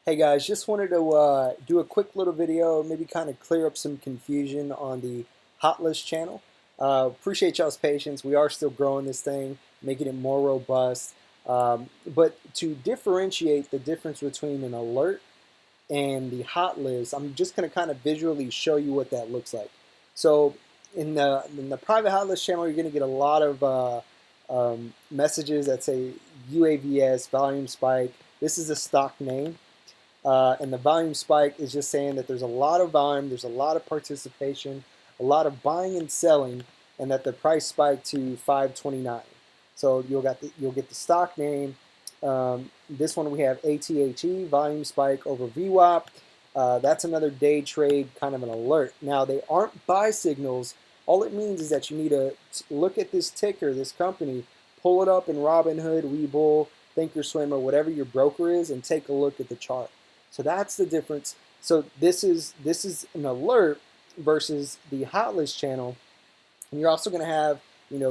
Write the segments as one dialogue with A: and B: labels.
A: Hey guys, just wanted to do a quick little video, maybe kind of clear up some confusion on the Hotlist channel. Appreciate y'all's patience. We are still growing this thing, making it more robust. But to differentiate the difference between an alert and the hot list, I'm just going to kind of visually show you what that looks like. So in the private hot list channel, you're going to get a lot of messages that say UAVS, volume spike. This is a stock name. And the volume spike is just saying that there's a lot of volume, there's a lot of participation, a lot of buying and selling, and that the price spiked to 529. So you'll get the stock name. This one we have ATHE, volume spike over VWAP. That's another day trade, kind of an alert. Now they aren't buy signals. All it means is that you need to look at this ticker, this company, pull it up in Robinhood, Webull, Thinkorswim, whatever your broker is, and take a look at the chart. So that's the difference. So this is an alert versus the hot list channel. And you're also going to have,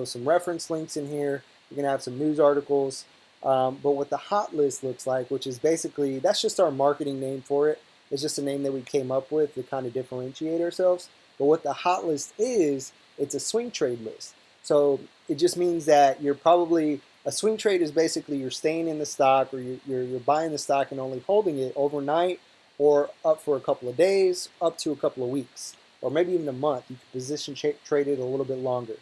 A: some reference links in here. You're going to have some news articles. But what the hot list looks like, which is basically, that's just our marketing name for it. It's just a name that we came up with to kind of differentiate ourselves. But what the hot list is, it's a swing trade list. So it just means that you're probably, a swing trade is basically you're staying in the stock, or you're buying the stock and only holding it overnight or up for a couple of days, up to a couple of weeks, or maybe even a month. You can position trade it a little bit longer.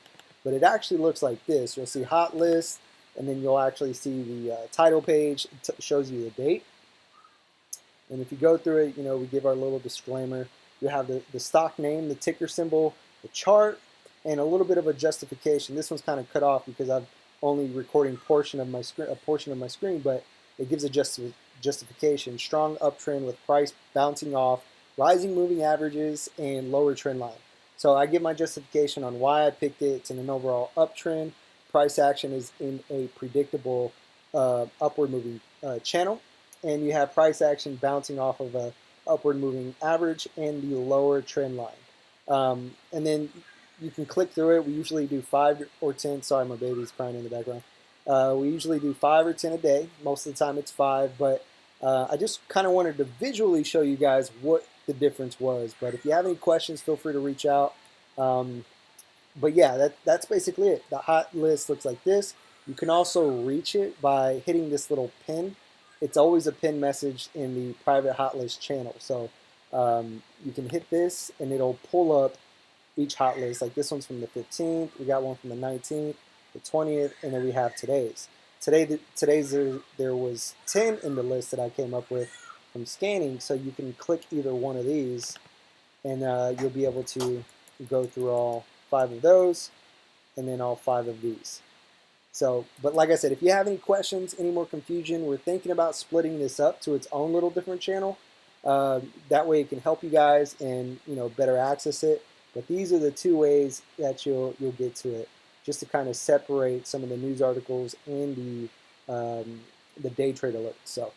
A: But it actually looks like this. You'll see hot list, and then you'll actually see the title page. It shows you the date. And if you go through it, we give our little disclaimer. You have the stock name, the ticker symbol, the chart, and a little bit of a justification. This one's kind of cut off because I'm only recording a portion of my screen, but it gives a justification. Strong uptrend with price bouncing off, rising moving averages, and lower trend line. So I give my justification on why I picked it. It's in an overall uptrend. Price action is in a predictable upward moving channel, and you have price action bouncing off of a upward moving average and the lower trend line. And then you can click through it. We usually do 5 or 10. Sorry, my baby's crying in the background. We usually do 5 or 10 a day. Most of the time it's 5, but I just kind of wanted to visually show you guys what the difference was. But if you have any questions, feel free to reach out. But yeah, that's basically it. The hot list looks like this. You can also reach it by hitting this little pin. It's always a pin message in the private hot list channel. So you can hit this and it'll pull up each hot list. Like this one's from the 15th. We got one from the 19th, the 20th, and then we have today's. Today's there was 10 in the list that I came up with from scanning. So you can click either one of these and you'll be able to go through all 5 of those and then all 5 of these. So, but like I said, if you have any questions, any more confusion, we're thinking about splitting this up to its own little different channel. That way it can help you guys and better access it. But these are the 2 ways that you'll get to it, just to kind of separate some of the news articles and the day trade alerts. So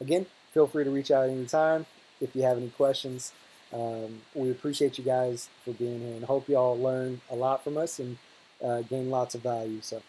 A: again, feel free to reach out anytime if you have any questions. We appreciate you guys for being here and hope you all learn a lot from us and gain lots of value. So